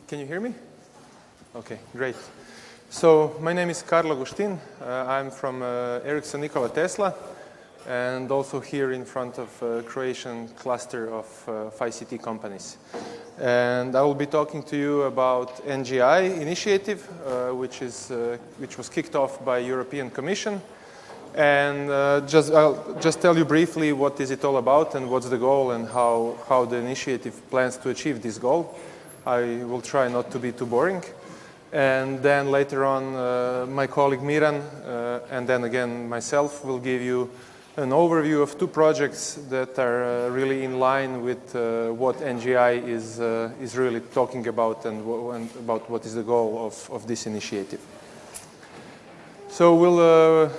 Can you hear me? Okay, great. So my name is Karlo Guštin. I'm from Ericsson Nikola Tesla, and also here in front of Croatian cluster of ICT companies. And I will be talking to you about NGI initiative, which was kicked off by European Commission. And I'll just tell you briefly what is it all about and what's the goal and how the initiative plans to achieve this goal. I will try not to be too boring. And then later on, my colleague Miran, and then again myself, will give you an overview of two projects that are really in line with what NGI is really talking about and about what is the goal of this initiative. So we'll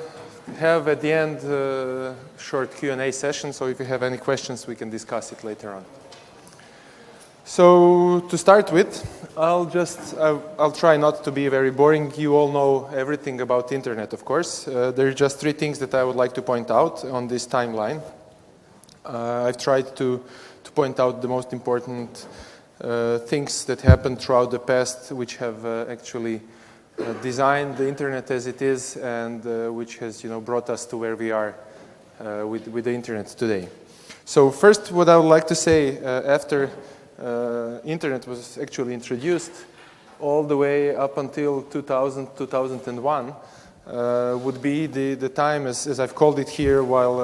have at the end a short Q&A session, so if you have any questions, we can discuss it later on. So to start with, I'll try not to be very boring. You all know everything about the internet, of course. There are just three things that I would like to point out on this timeline. I've tried to point out the most important things that happened throughout the past, which have actually designed the internet as it is, and which has brought us to where we are with the internet today. So first, what I would like to say after internet was actually introduced all the way up until 2001 would be the time, as I've called it here, while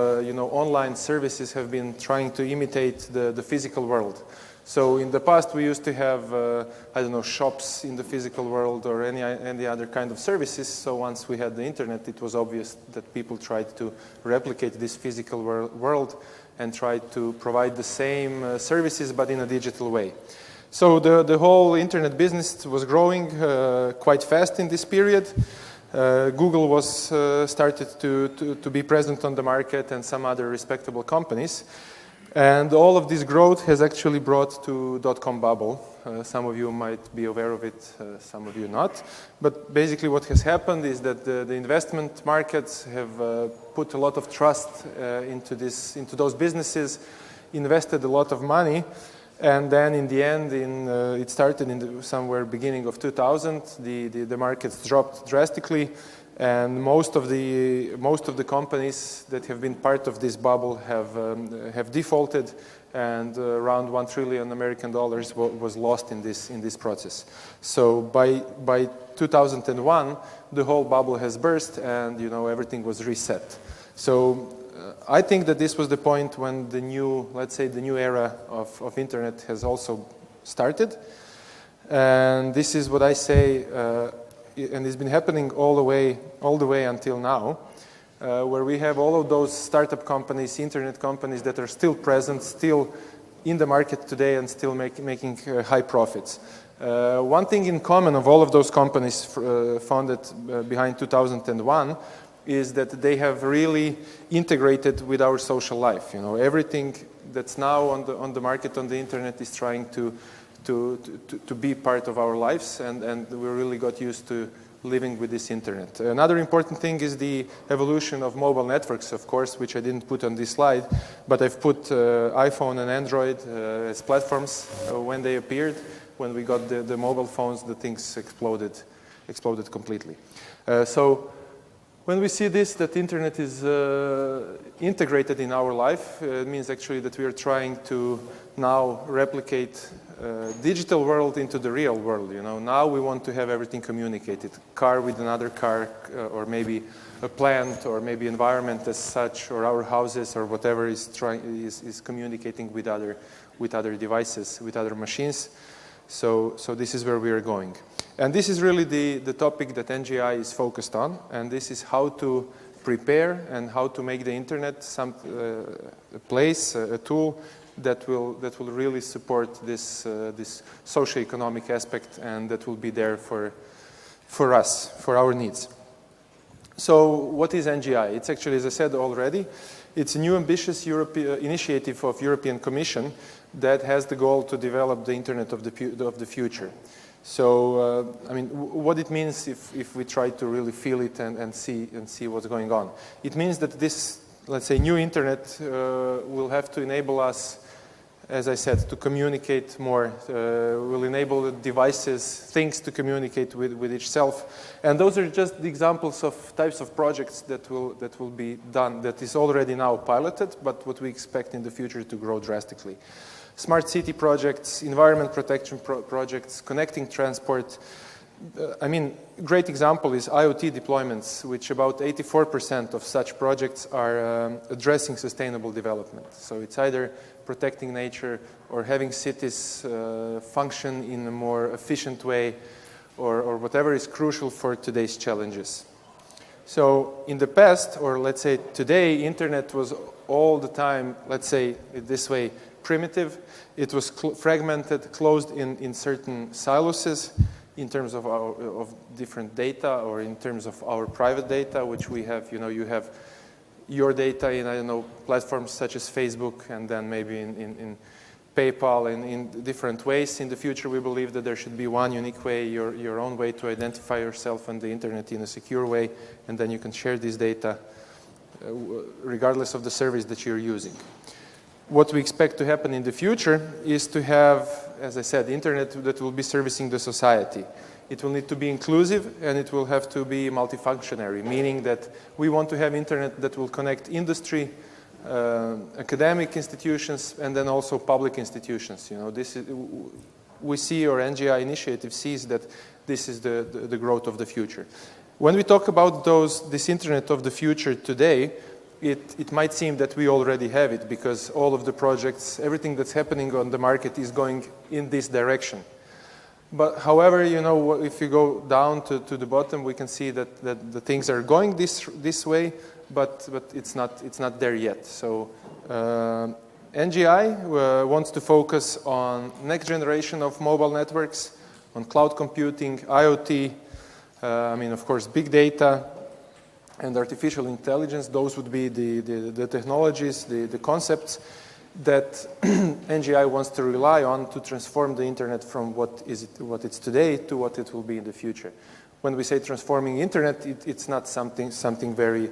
online services have been trying to imitate the physical world. So in the past we used to have I don't know, shops in the physical world or any other kind of services. So once we had the internet, it was obvious that people tried to replicate this physical world and tried to provide the same services but in a digital way. So the whole internet business was growing quite fast in this period. Google was started to be present on the market, and some other respectable companies. And all of this growth has actually brought to dot-com bubble. Some of you might be aware of it, some of you not. But basically what has happened is that the investment markets have put a lot of trust into those businesses, invested a lot of money, and then in the end, it started in somewhere beginning of 2000. The markets dropped drastically. And most of the companies that have been part of this bubble have defaulted, and around $1 trillion American dollars was lost in this process. So by 2001, the whole bubble has burst, and everything was reset. So I think that this was the point when let's say the new era of internet has also started, and this is what I say. And it's been happening all the way until now, where we have all of those startup companies, internet companies that are still present, still in the market today, and still making high profits. One thing in common of all of those companies founded behind 2001 is that they have really integrated with our social life. Everything that's now on the market on the internet is trying to be part of our lives, and we really got used to living with this internet. Another important thing is the evolution of mobile networks, of course, which I didn't put on this slide, but I've put iPhone and Android as platforms. When they appeared, when we got the mobile phones, the things exploded completely. So when we see this, that internet is integrated in our life, it means actually that we are trying to now replicate digital world into the real world. Now we want to have everything communicated, car with another car, or maybe a plant, or maybe environment as such, or our houses, or whatever is communicating with other devices, with other machines. So this is where we are going. And this is really the topic that NGI is focused on, and this is how to prepare and how to make the internet a place, a tool that will really support this socio-economic aspect, and that will be there for us, for our needs. So what is NGI? It's actually, as I said already, it's a new ambitious initiative of European Commission that has the goal to develop the internet of the future. So, I mean, what it means if we try to really feel it and see what's going on. It means that this, let's say, new internet will have to enable us as I said, to communicate more, will enable the devices, things to communicate with itself. And those are just the examples of types of projects that will be done, that is already now piloted, but what we expect in the future to grow drastically. Smart city projects, environment protection projects, connecting transport. I mean, great example is IoT deployments, which about 84% of such projects are addressing sustainable development. So it's either protecting nature or having cities function in a more efficient way, or whatever is crucial for today's challenges. So in the past, or let's say today, internet was all the time, let's say it this way, primitive. It was fragmented, closed in certain silos in terms of different data, or in terms of our private data, which we have, you have your data in, I don't know, platforms such as Facebook, and then maybe in PayPal, in different ways. In the future, we believe that there should be one unique way, your own way to identify yourself on the internet in a secure way, and then you can share this data regardless of the service that you're using. What we expect to happen in the future is to have, as I said, internet that will be servicing the society. It will need to be inclusive, and it will have to be multifunctionary, meaning that we want to have internet that will connect industry, academic institutions, and then also public institutions. This is, we see, or NGI initiative sees, that this is the growth of the future. When we talk about this internet of the future today, it might seem that we already have it, because all of the projects, everything that's happening on the market is going in this direction. But however, if you go down to the bottom, we can see that the things are going this way, but it's not there yet. So NGI wants to focus on next generation of mobile networks, on cloud computing, IoT, of course, big data, and artificial intelligence. Those would be the technologies, the concepts that NGI wants to rely on to transform the internet from what it's today to what it will be in the future. When we say transforming internet, it's not something very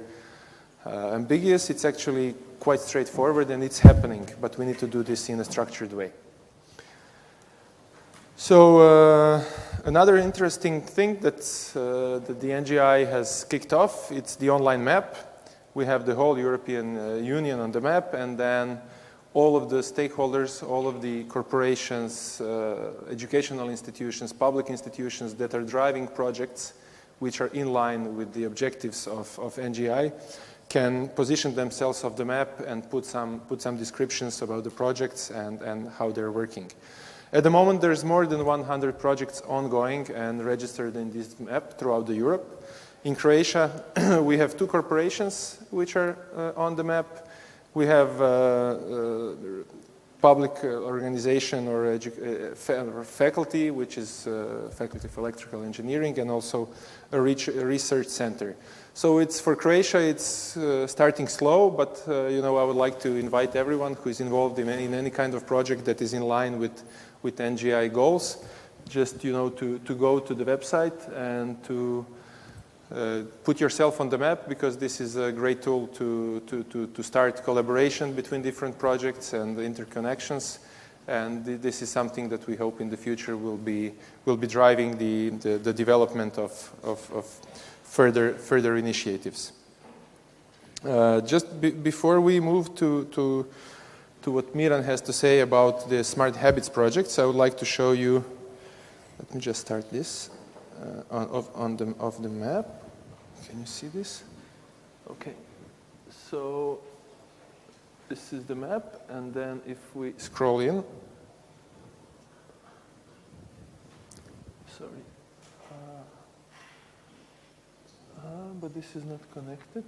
ambiguous. It's actually quite straightforward, and it's happening, but we need to do this in a structured way. So another interesting thing that the NGI has kicked off, it's the online map. We have the whole European Union on the map, and then all of the stakeholders, all of the corporations, educational institutions, public institutions that are driving projects which are in line with the objectives of NGI can position themselves off the map and put some descriptions about the projects and how they're working. At the moment, there's more than 100 projects ongoing and registered in this map throughout the Europe. In Croatia, we have 2 corporations which are on the map. We have public organization or faculty, which is Faculty of Electrical Engineering, and also a research center. So for Croatia, it's starting slow, but I would like to invite everyone who is involved in any kind of project that is in line with NGI goals, just to go to the website and to put yourself on the map, because this is a great tool to start collaboration between different projects and interconnections. And this is something that we hope in the future will be driving the development of further initiatives. Just before we move to what Miran has to say about the Smart Habits projects, I would like to show you. Let me just start this of the map. Can you see this? Okay. So this is the map, and then if we scroll in. Sorry. But this is not connected.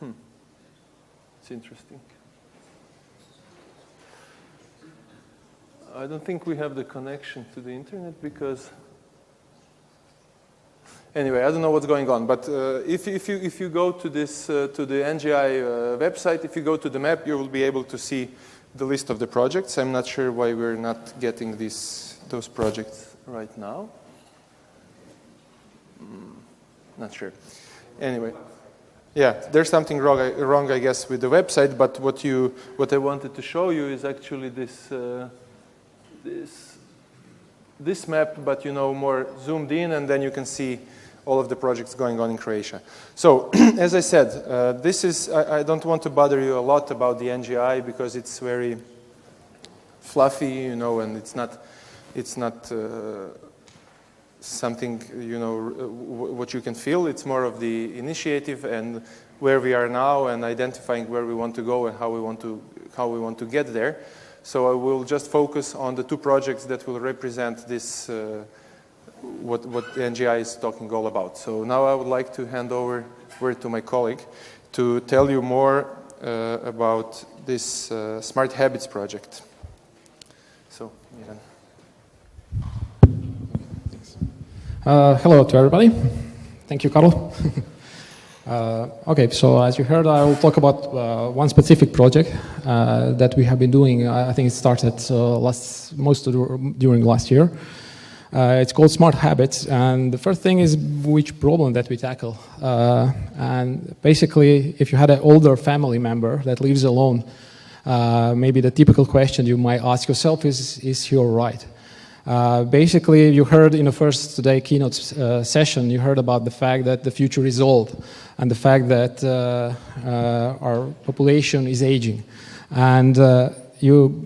It's interesting. I don't think we have the connection to the internet, because anyway, I don't know what's going on. But if you go to this to the NGI website, if you go to the map, you will be able to see the list of the projects. I'm not sure why we're not getting those projects right now. Not sure. Anyway, Yeah, there's something wrong, I guess, with the website. But what I wanted to show you is actually this map, but more zoomed in, and then you can see all of the projects going on in Croatia. So, as I said, I don't want to bother you a lot about the NGI because it's very fluffy, and it's not something what you can feel. It's more of the initiative and where we are now, and identifying where we want to go and how we want to get there. So I will just focus on the two projects that will represent this. What the NGI is talking all about. So now I would like to hand over word to my colleague to tell you more about this Smart Habits project. So, Miran. Hello to everybody. Thank you, Karlo. Okay, so as you heard, I will talk about one specific project that we have been doing. I think it started during last year. It's called Smart Habits, and the first thing is which problem that we tackle. And basically, if you had an older family member that lives alone, maybe the typical question you might ask yourself is he all right? Basically, you heard in the first today keynote session, you heard about the fact that the future is old, and the fact that our population is aging. And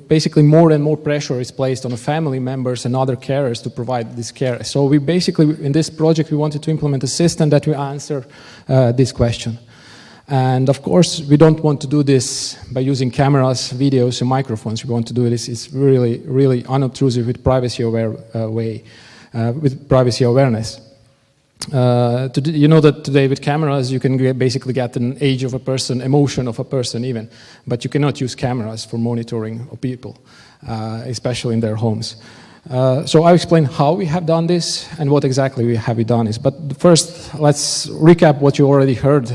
basically more and more pressure is placed on the family members and other carers to provide this care. So we basically, in this project, we wanted to implement a system that will answer this question. And of course, we don't want to do this by using cameras, videos, and microphones. We want to do this is really, really unobtrusive with privacy-aware with privacy awareness. You know that today with cameras you can basically get an age of a person, emotion of a person even, but you cannot use cameras for monitoring of people, especially in their homes. So I'll explain how we have done this and what exactly we have done is. But first, let's recap what you already heard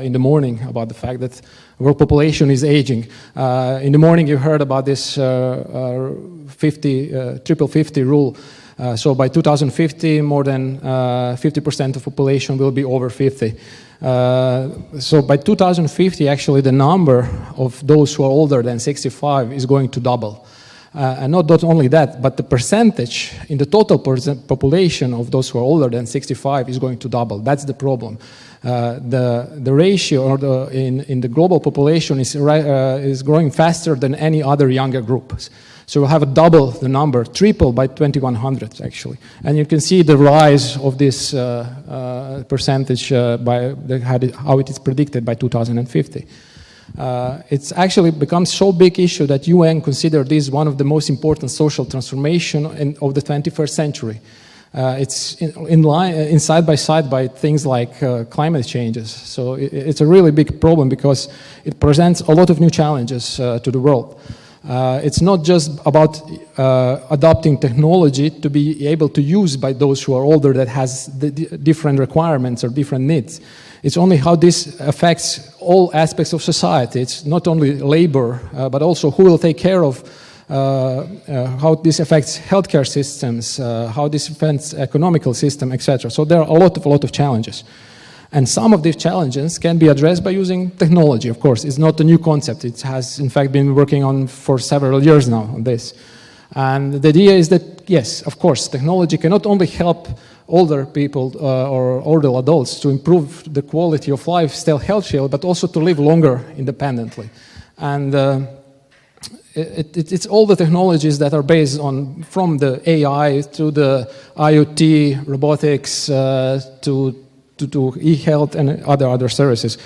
in the morning about the fact that world population is aging. In the morning you heard about this triple 50 rule. So by 2050, more than 50% of population will be over 50. So by 2050, actually, the number of those who are older than 65 is going to double. And not only that, but the percentage in the total population of those who are older than 65 is going to double. That's the problem. The ratio or in the global population is growing faster than any other younger groups. So we'll have a double the number, triple by 2100 actually. And you can see the rise of this percentage how it is predicted by 2050. It's actually become so big issue that UN consider this one of the most important social transformation of the 21st century. It's in side by side by things like climate changes. So it's a really big problem because it presents a lot of new challenges to the world. It's not just about adopting technology to be able to use by those who are older that has different requirements or different needs. It's only how this affects all aspects of society. It's not only labor, but also who will take care of how this affects healthcare systems, how this affects economical system, etc. So there are a lot of challenges. And some of these challenges can be addressed by using technology, of course. It's not a new concept. It has, in fact, been working on for several years now on this. And the idea is that, yes, of course, technology can not only help older people or older adults to improve the quality of life, stay healthier, but also to live longer independently. And it's all the technologies that are based on, from the AI to the IoT, robotics, to e-health and other services.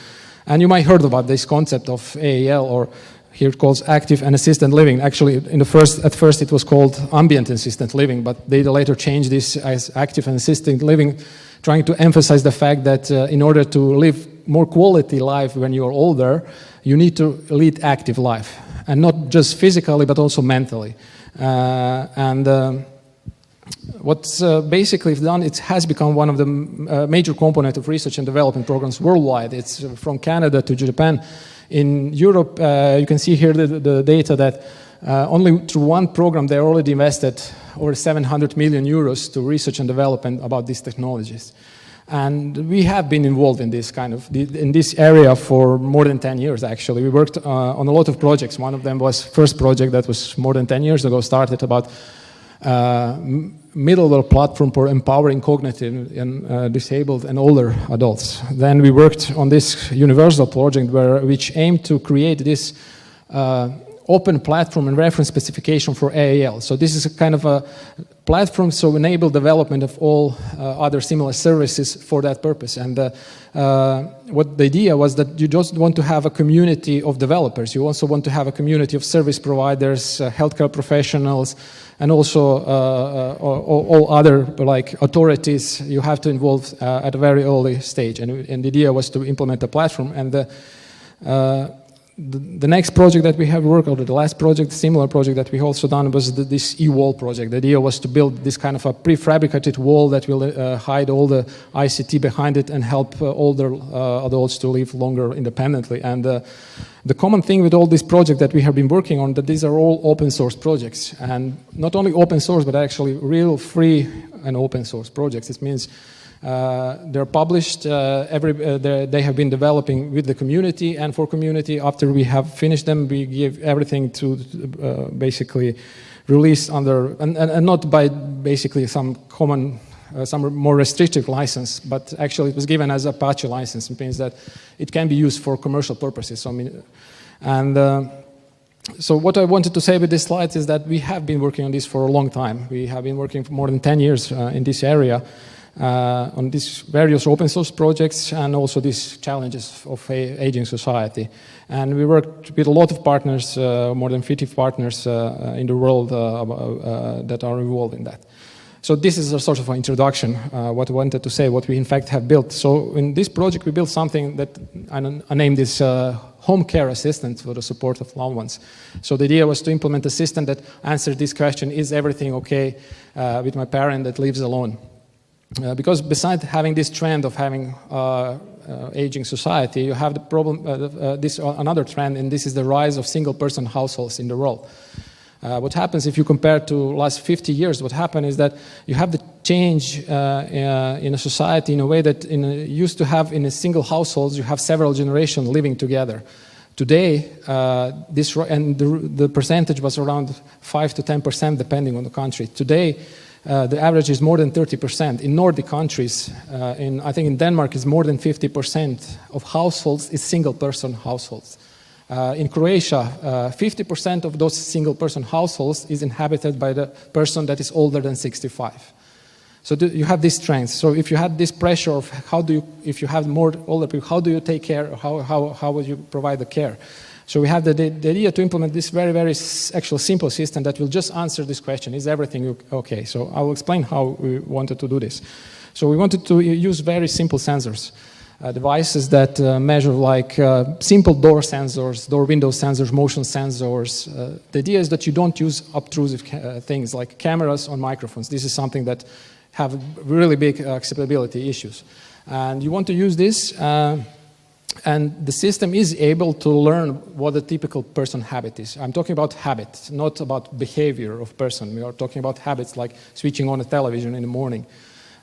And you might have heard about this concept of AAL, or here it calls active and assisted living. Actually, at first it was called ambient assisted living, but they later changed this as active and assisted living, trying to emphasize the fact that in order to live more quality life when you're older, you need to lead active life, and not just physically, but also mentally. What's basically done, it has become one of the major components of research and development programs worldwide. It's from Canada to Japan. In Europe, you can see here the data that only through one program they already invested over 700 million euros to research and development about these technologies. And we have been involved in this in this area for more than 10 years, actually. We worked on a lot of projects. One of them was first project that was more than 10 years ago, started about middleware platform for empowering cognitive and disabled and older adults. Then we worked on this universal project which aimed to create this open platform and reference specification for AAL. So this is a kind of a platform to enable development of all other similar services for that purpose. And what the idea was that you just want to have a community of developers. You also want to have a community of service providers, healthcare professionals, and also all other like authorities you have to involve at a very early stage. And the idea was to implement a platform. And the next project that we have worked on, or the last project, similar project that we also done, was this e-wall project. The idea was to build this kind of a prefabricated wall that will hide all the ICT behind it and help older adults to live longer independently. And the common thing with all these projects that we have been working on, that these are all open source projects. And not only open source, but actually real free and open source projects. It means they're published, they have been developing with the community and for community. After we have finished them, we give everything to basically release under, and not by basically some common, some more restrictive license, but actually it was given as Apache license. It means that it can be used for commercial purposes. So, so what I wanted to say with this slide is that we have been working on this for a long time. We have been working for more than 10 years in this area. On these various open source projects and also these challenges of aging society. And we worked with a lot of partners, more than 50 partners in the world that are involved in that. So this is a sort of an introduction, what I wanted to say, what we in fact have built. So in this project we built something that I named this home care assistant for the support of loved ones. So the idea was to implement a system that answered this question, is everything okay with my parent that lives alone? Because besides having this trend of having aging society, you have the problem, another trend, and this is the rise of single-person households in the world. What happens if you compare to last 50 years, what happened is that you have the change in a society in a way that used to have in a single household, you have several generations living together. Today, the percentage was around 5 to 10% depending on the country. Today, the average is more than 30%. In Nordic countries, I think in Denmark, is more than 50% of households is single-person households. In Croatia, 50% of those single-person households is inhabited by the person that is older than 65. So you have these trends. So if you had this pressure of if you have more older people, how do you take care? How would you provide the care? So we have the idea to implement this very, very actual simple system that will just answer this question, is everything okay? So I will explain how we wanted to do this. So we wanted to use very simple sensors, devices that measure like simple door sensors, door window sensors, motion sensors. The idea is that you don't use obtrusive things like cameras or microphones. This is something that have really big acceptability issues. And you want to use this, and the system is able to learn what a typical person habit is. I'm talking about habit, not about behavior of person. We are talking about habits like switching on a television in the morning.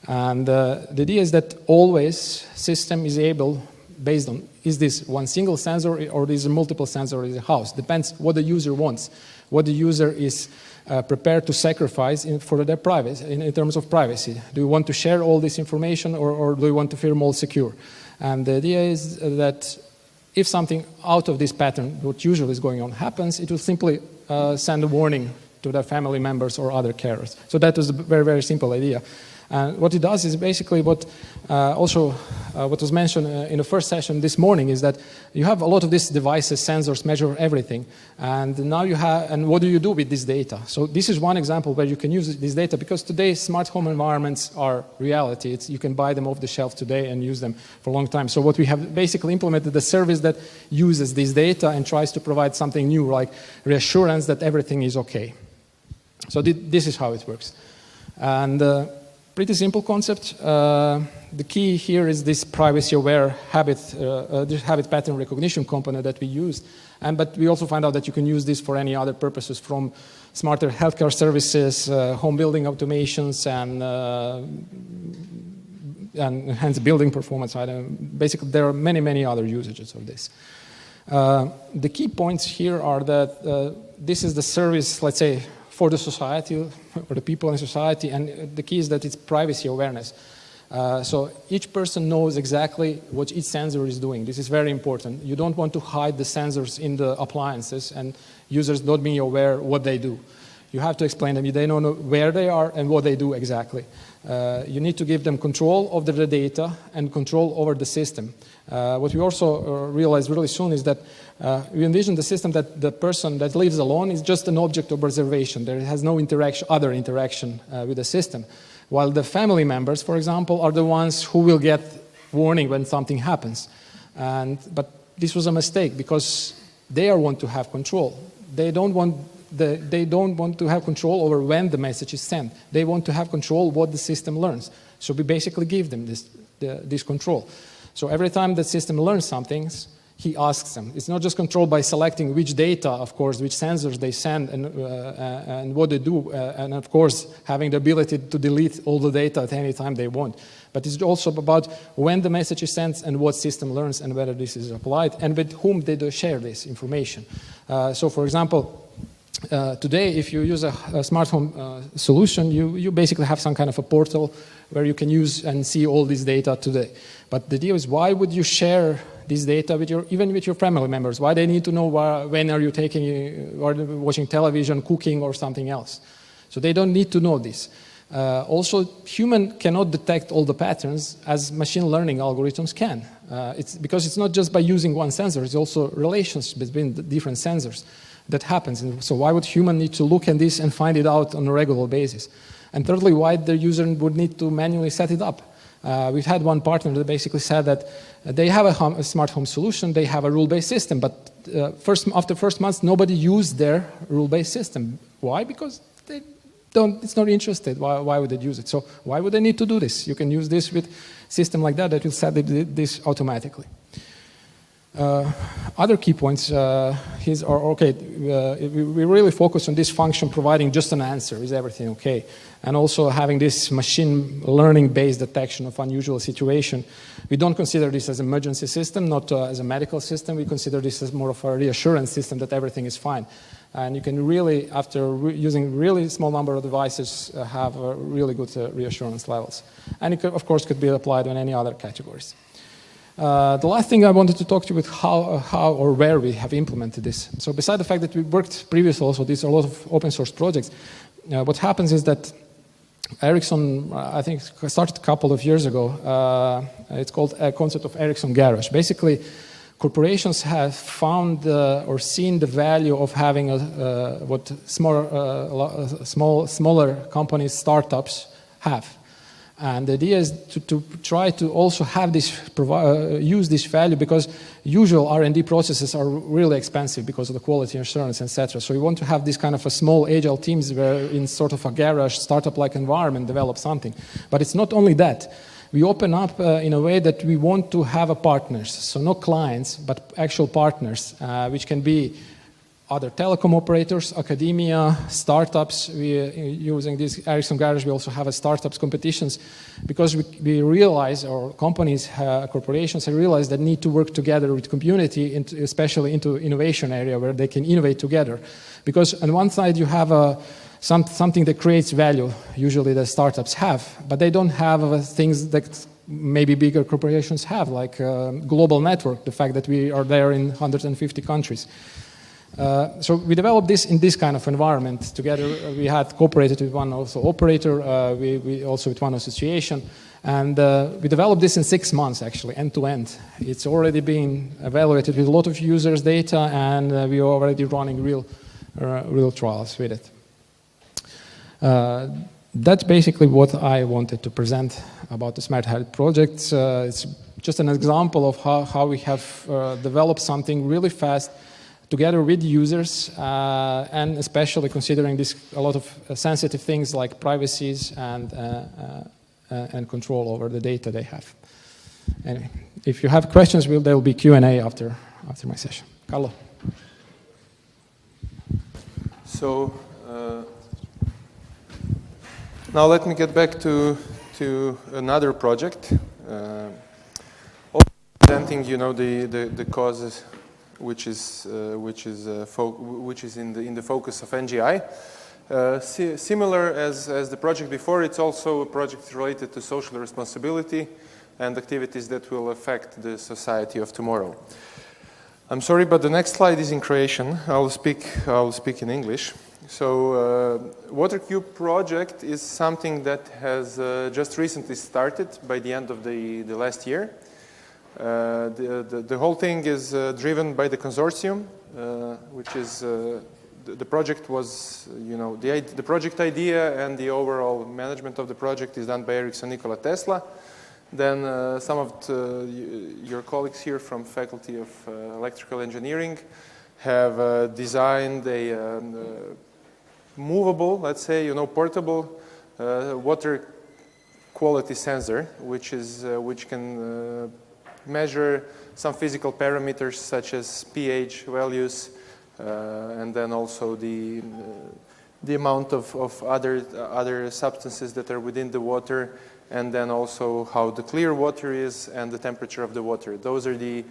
And the idea is that always system is able, based on, is this one single sensor or is it multiple sensors in the house? Depends what the user wants, what the user is prepared to sacrifice for their privacy, in terms of privacy. Do you want to share all this information or do you want to feel more secure? And the idea is that if something out of this pattern, what usually is going on, happens, it will simply send a warning to their family members or other carers. So that is a very, very simple idea. And what it does is basically what what was mentioned in the first session this morning is that you have a lot of these devices, sensors, measure everything. And now you have, and what do you do with this data? So this is one example where you can use this data because today smart home environments are reality. You can buy them off the shelf today and use them for a long time. So what we have basically implemented a service that uses this data and tries to provide something new, like reassurance that everything is okay. So this is how it works. And pretty simple concept. The key here is this privacy-aware habit pattern recognition component that we used. But we also find out that you can use this for any other purposes, from smarter healthcare services, home building automations, and and hence building performance. Basically, there are many, many other usages of this. The key points here are that this is the service, let's say, for the society or the people in society, and the key is that it's privacy awareness. So each person knows exactly what each sensor is doing. This is very important. You don't want to hide the sensors in the appliances and users not being aware what they do. You have to explain them. They don't know where they are and what they do exactly. You need to give them control of the data and control over the system. What we also realized really soon is that we envision the system that the person that lives alone is just an object of observation. There has no other interaction with the system. While the family members, for example, are the ones who will get warning when something happens. But this was a mistake because they want to have control. They don't want to have control over when the message is sent. They want to have control what the system learns. So we basically give them this control. So every time the system learns something, he asks them. It's not just controlled by selecting which data, of course, which sensors they send and what they do, and of course having the ability to delete all the data at any time they want. But it's also about when the message is sent and what system learns and whether this is applied and with whom they do share this information. So for example, today, if you use a smart home solution, you basically have some kind of a portal where you can use and see all this data today. But the idea is, why would you share this data even with your family members? Why they need to know when are you or watching television, cooking, or something else? So they don't need to know this. Also, human cannot detect all the patterns as machine learning algorithms can. Because it's not just by using one sensor, it's also relations between the different sensors that happens. And so why would human need to look at this and find it out on a regular basis? And thirdly, why the user would need to manually set it up? We've had one partner that basically said that they have a smart home solution, they have a rule-based system, but after first months, nobody used their rule-based system. Why? Because it's not interested. Why would they use it? So why would they need to do this? You can use this with a system like that will set this automatically. Other key points are, we really focus on this function providing just an answer, is everything okay? And also having this machine learning based detection of unusual situation. We don't consider this as an emergency system, not as a medical system. We consider this as more of a reassurance system that everything is fine. And you can really, after using really small number of devices, have really good reassurance levels. And it, of course, could be applied on any other categories. The last thing I wanted to talk to you with how or where we have implemented this. So beside the fact that we worked previously also, these are a lot of open source projects, what happens is that Ericsson, I think, started a couple of years ago. It's called a concept of Ericsson Garage. Basically, corporations have found or seen the value of having what smaller companies, startups have. And the idea is to try to also have this, use this value, because usual R&D processes are really expensive because of the quality assurance, etc. So we want to have this kind of a small agile teams where in sort of a garage startup-like environment develop something. But it's not only that. We open up in a way that we want to have partners. So not clients, but actual partners, which can be other telecom operators, academia, startups. Using this Ericsson Garage, we also have a startups competitions because we realize, or companies, corporations have realized that need to work together with community, especially into innovation area where they can innovate together. Because on one side you have something that creates value, usually the startups have, but they don't have things that maybe bigger corporations have, like global network, the fact that we are there in 150 countries. So we developed this in this kind of environment together. We had cooperated with one also operator, we also with one association, and we developed this in 6 months actually, end to end. It's already been evaluated with a lot of users' data, and we are already running real trials with it. That's basically what I wanted to present about the Smart Health project. It's just an example of how we have developed something really fast together with users, and especially considering a lot of sensitive things like privacies and control over the data they have. Anyway, if you have questions, there will be Q&A after my session. Karlo. So now let me get back to to another project, also presenting, the causes which is in the focus of NGI. Similar as the project before, it's also a project related to social responsibility and activities that will affect the society of tomorrow. I'm sorry, but the next slide is in Croatian. I'll speak in English. So, WaterQ project is something that has just recently started by the end of the last year. The whole thing is driven by the consortium, which is the project was, the project idea and the overall management of the project is done by Ericsson Nikola Tesla. Then some of your colleagues here from Faculty of Electrical Engineering have designed a movable, let's say, portable water quality sensor, which can measure some physical parameters such as pH values, and then also the amount of other substances that are within the water, and then also how the clear water is and the temperature of the water. Those are the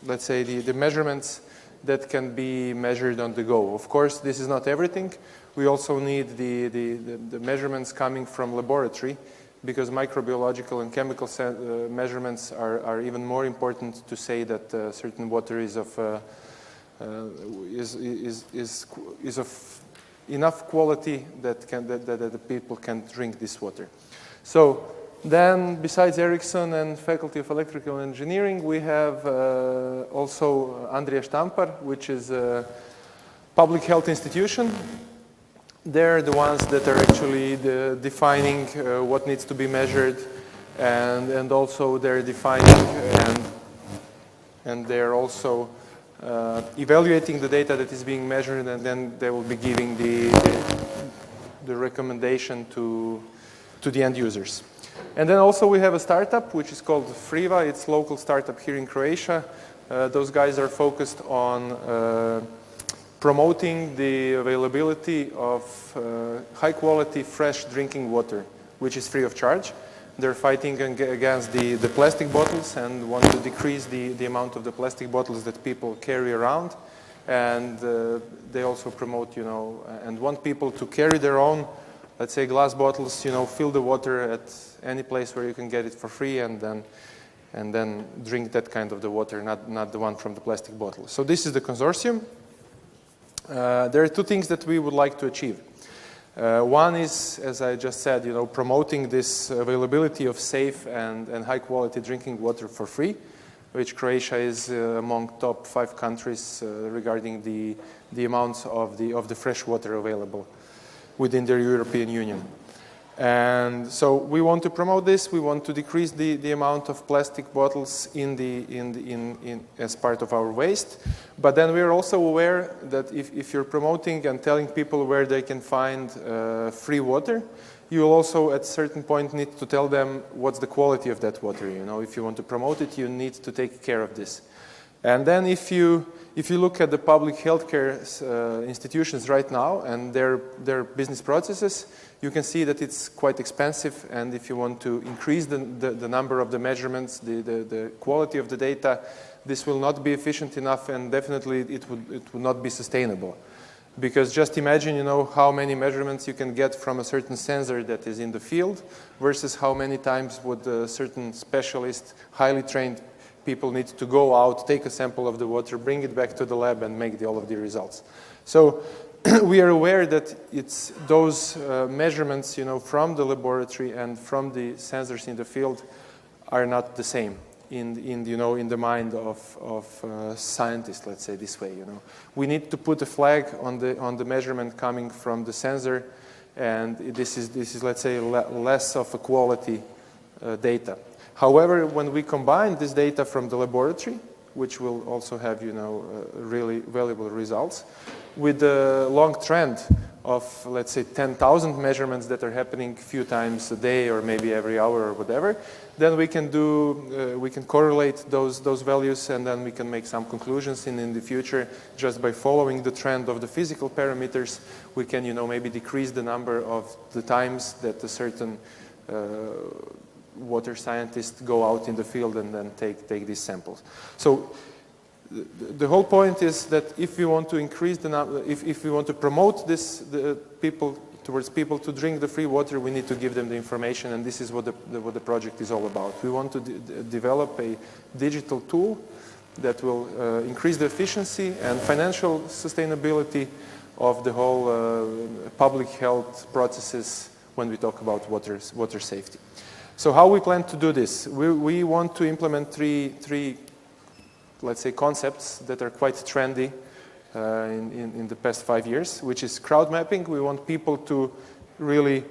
let's say the measurements that can be measured on the go. Of course, this is not everything. We also need the measurements coming from laboratory, because microbiological and chemical measurements are even more important to say that certain water is of enough quality that the people can drink this water. So then, besides Ericsson and Faculty of Electrical Engineering, we have also Andrija Štampar, which is a public health institution. They're the ones that are actually defining what needs to be measured, and also they're defining and they're also evaluating the data that is being measured, and then they will be giving the recommendation to the end users. And then also we have a startup which is called Friva. It's a local startup here in Croatia. Those guys are focused on promoting the availability of high-quality, fresh drinking water, which is free of charge. They're fighting against the plastic bottles and want to decrease the amount of the plastic bottles that people carry around. And they also promote, and want people to carry their own, let's say, glass bottles, fill the water at any place where you can get it for free, and then drink that kind of the water, not the one from the plastic bottle. So this is the consortium. There are two things that we would like to achieve. One is, as I just said, promoting this availability of safe and high-quality drinking water for free, which Croatia is among top 5 countries regarding the amounts of the fresh water available within the European Union. And so we want to promote this. We want to decrease the amount of plastic bottles as part of our waste. But then we are also aware that if you're promoting and telling people where they can find free water, you will also at a certain point need to tell them what's the quality of that water. If you want to promote it, you need to take care of this. And then if you look at the public healthcare institutions right now and their business processes, you can see that it's quite expensive. And if you want to increase the number of the measurements, the quality of the data, this will not be efficient enough, and definitely it would not be sustainable. Because just imagine, how many measurements you can get from a certain sensor that is in the field versus how many times would a certain specialist, highly trained people need to go out, take a sample of the water, bring it back to the lab, and make all of the results. So we are aware that it's those measurements, from the laboratory and from the sensors in the field are not the same in the mind of scientists, let's say this way. We need to put a flag on the measurement coming from the sensor, and this is let's say less of a quality data. However, when we combine this data from the laboratory, which will also have really valuable results, with the long trend of, let's say, 10,000 measurements that are happening a few times a day or maybe every hour or whatever, then we can we can correlate those values, and then we can make some conclusions in the future just by following the trend of the physical parameters. We can, maybe decrease the number of the times that a certain water scientists go out in the field and then take these samples. So the whole point is that if we want to increase the number, if we want to promote towards people to drink the free water, we need to give them the information, and this is what the project is all about. We want to develop a digital tool that will increase the efficiency and financial sustainability of the whole public health processes when we talk about water safety. So how we plan to do this? We want to implement three, let's say, concepts that are quite trendy in the past 5 years, which is crowd mapping. We want people to really,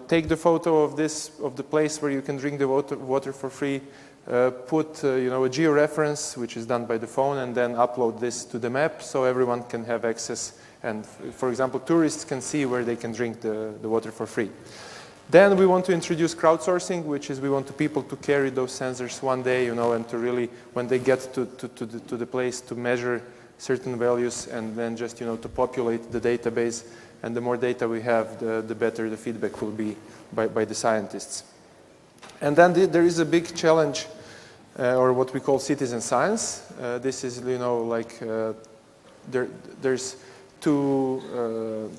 take the photo of the place where you can drink the water for free, put, a georeference, which is done by the phone, and then upload this to the map so everyone can have access. And, for example, tourists can see where they can drink the water for free. Then we want to introduce crowdsourcing, which is we want people to carry those sensors one day, and to really, when they get to the place, to measure certain values, and then just, to populate the database. And the more data we have, the better the feedback will be by the scientists. And then there is a big challenge, or what we call citizen science. This is, there's two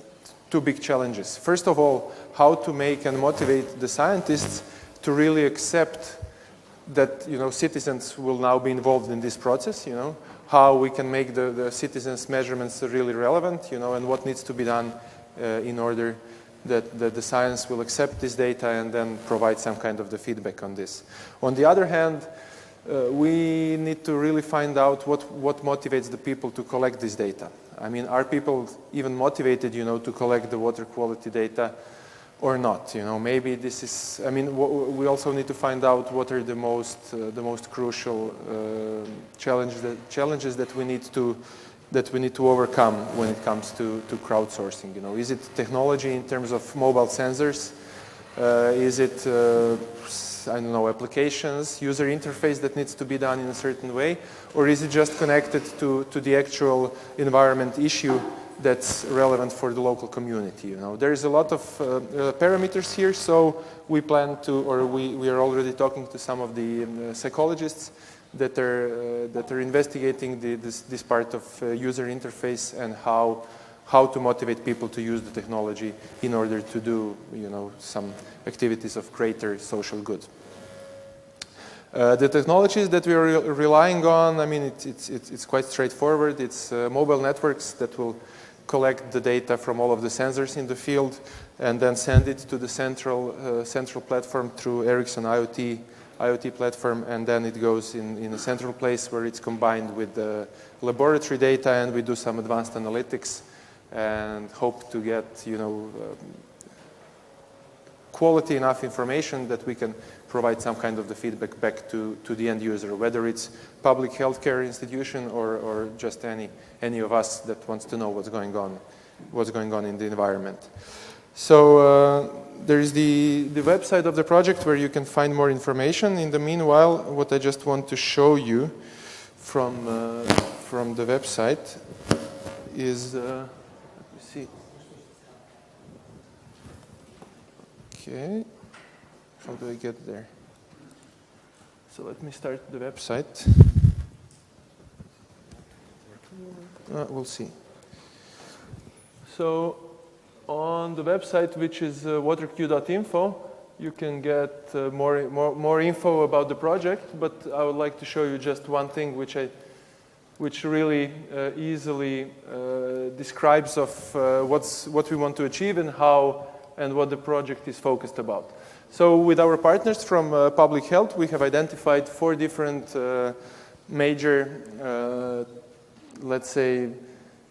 big challenges. First of all, how to make and motivate the scientists to really accept that, citizens will now be involved in this process, how we can make the citizens' measurements really relevant, and what needs to be done in order that the science will accept this data and then provide some kind of the feedback on this. On the other hand, we need to really find out what motivates the people to collect this data. I mean, are people even motivated, to collect the water quality data or not? Maybe this is. I mean, we also need to find out what are the most crucial challenges that we need to overcome when it comes to crowdsourcing. Is it technology in terms of mobile sensors? Is it I don't know, applications, user interface that needs to be done in a certain way, or is it just connected to the actual environment issue that's relevant for the local community? There is a lot of parameters here, so we plan to, or we are already talking to some of the psychologists that are investigating this part of user interface and how to motivate people to use the technology in order to do, some activities of greater social good. The technologies that we are relying on, I mean, it's quite straightforward. It's mobile networks that will collect the data from all of the sensors in the field and then send it to the central platform through Ericsson IoT platform, and then it goes in a central place where it's combined with the laboratory data, and we do some advanced analytics and hope to get, quality enough information that we can provide some kind of the feedback back to the end user, whether it's public healthcare institution or just any of us that wants to know what's going on in the environment. So there is the website of the project where you can find more information. In the meanwhile, what I just want to show you from the website is let me see. Okay, how do I get there? So let me start the website. We'll see. So on the website, which is waterq.info, you can get more info about the project, but I would like to show you just one thing which really easily describes of what we want to achieve and how and what the project is focused about. So with our partners from public health, we have identified 4 different major, let's say,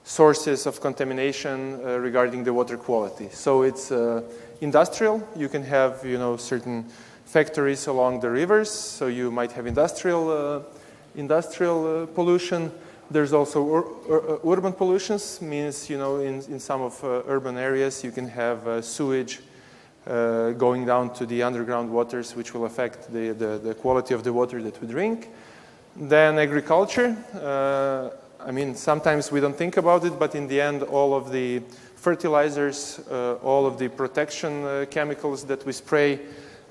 sources of contamination regarding the water quality. So it's industrial. You can have, certain factories along the rivers, so you might have industrial pollution, There's also urban pollutions, means, you know, in some of urban areas you can have sewage going down to the underground waters, which will affect the quality of the water that we drink. Then agriculture. I mean, sometimes we don't think about it, but in the end, all of the fertilizers, all of the protection chemicals that we spray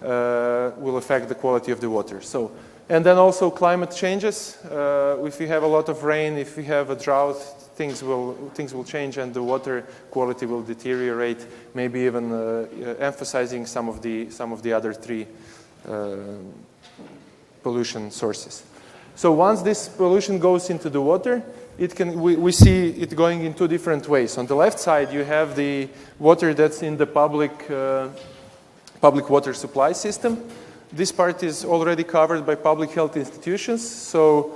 will affect the quality of the water. So, and then also climate changes. If we have a lot of rain, if we have a drought, things will change and the water quality will deteriorate. Maybe even emphasizing some of the other three pollution sources. So once this pollution goes into the water, we see it going in two different ways. On the left side, you have the water that's in the public water supply system. This part is already covered by public health institutions, so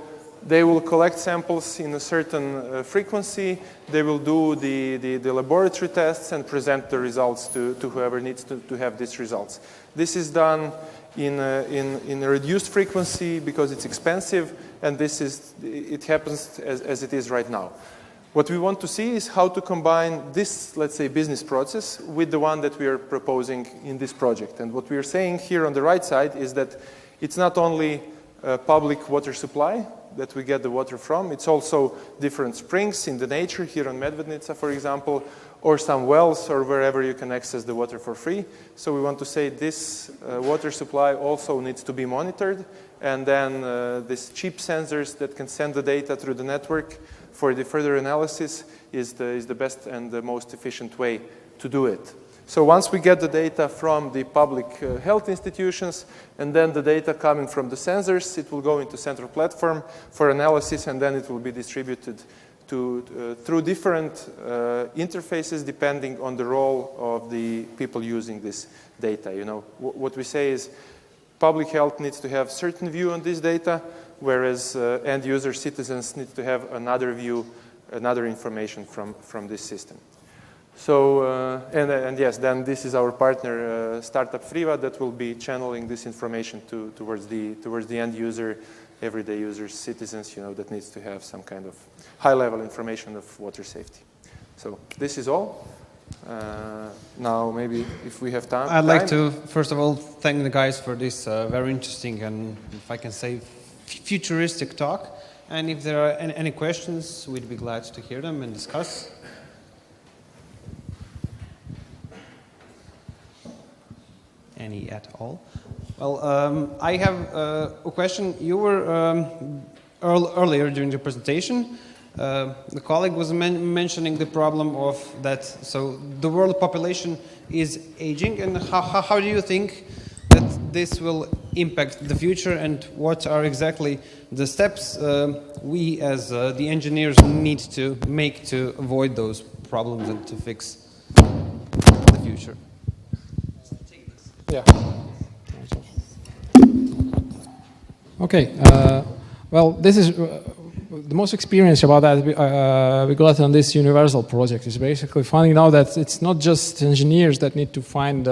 they will collect samples in a certain frequency. They will do the laboratory tests and present the results to whoever needs to have these results. This is done in a reduced frequency because it's expensive, and it happens as it is right now. What we want to see is how to combine this, let's say, business process with the one that we are proposing in this project. And what we are saying here on the right side is that it's not only public water supply that we get the water from, it's also different springs in the nature, here on Medvednica, for example, or some wells or wherever you can access the water for free. So we want to say this water supply also needs to be monitored, and then these cheap sensors that can send the data through the network for the further analysis is the best and the most efficient way to do it. So once we get the data from the public health institutions and then the data coming from the sensors, it will go into central platform for analysis, and then it will be distributed through different interfaces depending on the role of the people using this data. You know, what we say is public health needs to have certain view on this data, whereas end user citizens need to have another view, another information from this system. So, and yes, then this is our partner, startup Friva, that will be channeling this information towards the end user, everyday users, citizens, you know, that needs to have some kind of high-level information of water safety. So this is all. Now, maybe if we have time. I'd like to, first of all, thank the guys for this very interesting and, if I can say, futuristic talk. And if there are any questions, we'd be glad to hear them and discuss. Any at all? Well, I have a question. You were earlier during the presentation, the colleague was mentioning the problem of that. So the world population is aging, and how do you think that this will impact the future, and what are exactly the steps we as the engineers need to make to avoid those problems and to fix the future? Yeah. Okay. Well, this is the most experience about that we got on this universal project is basically finding out that it's not just engineers that need to find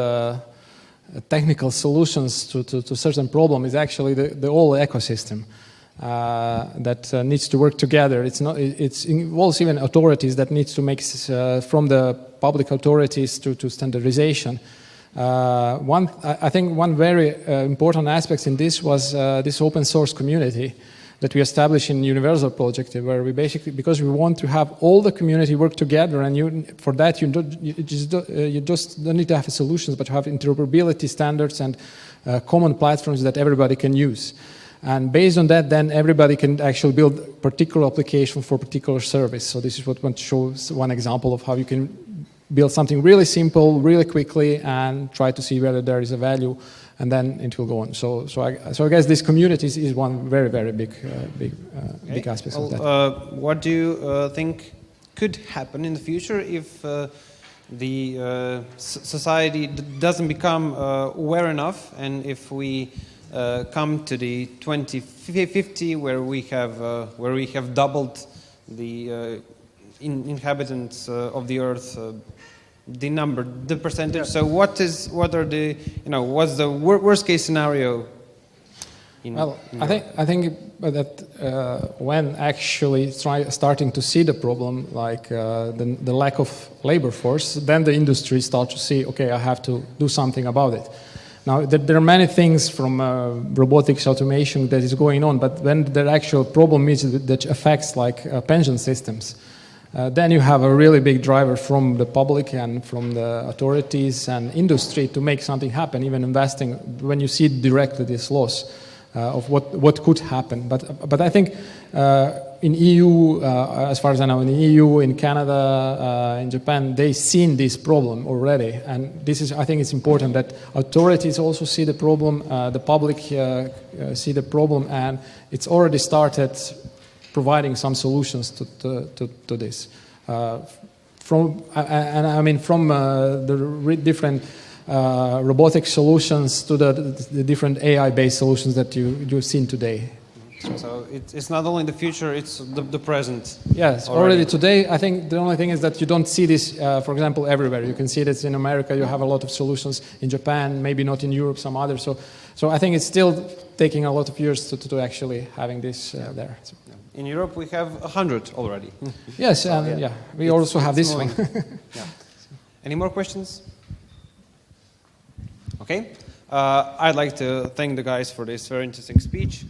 technical solutions to certain problem. It's actually the whole ecosystem that needs to work together. It involves even authorities that needs to make from the public authorities to standardization. I think one very important aspect in this was this open source community that we established in Universal Project, where we basically, because we want to have all the community work together, and for that you just don't need to have solutions, but you have interoperability standards and common platforms that everybody can use. And based on that, then everybody can actually build particular application for particular service. So this is what I want to show one example of how you can build something really simple, really quickly, and try to see whether there is a value, and then it will go on. So I guess this community is one very, very big aspect of that. What do you think could happen in the future if the society doesn't become aware enough, and if we come to the 2050 where we have doubled the inhabitants of the Earth, the percentage. Yeah. So what's the worst case scenario Well, in I think that when actually starting to see the problem, like the lack of labor force, then the industry starts to see, okay, I have to do something about it. Now, there are many things from robotics, automation that is going on, but when the actual problem is that affects like pension systems, then you have a really big driver from the public and from the authorities and industry to make something happen, even investing when you see directly this loss of what could happen. But I think in EU, as far as I know, in the EU, in Canada, in Japan, they've seen this problem already. And this is, I think it's important that authorities also see the problem, the public see the problem, and it's already started providing some solutions to this. From the different robotic solutions to the different AI-based solutions that you've seen today. So it's not only the future, it's the present. Yes, already today, I think the only thing is that you don't see this, for example, everywhere. You can see this in America, you have a lot of solutions. In Japan, maybe not in Europe, some others. So I think it's still taking a lot of years to actually having this there. So. In Europe, we have 100 already. Yes, we also have this one. Yeah. Any more questions? Okay. I'd like to thank the guys for this very interesting speech.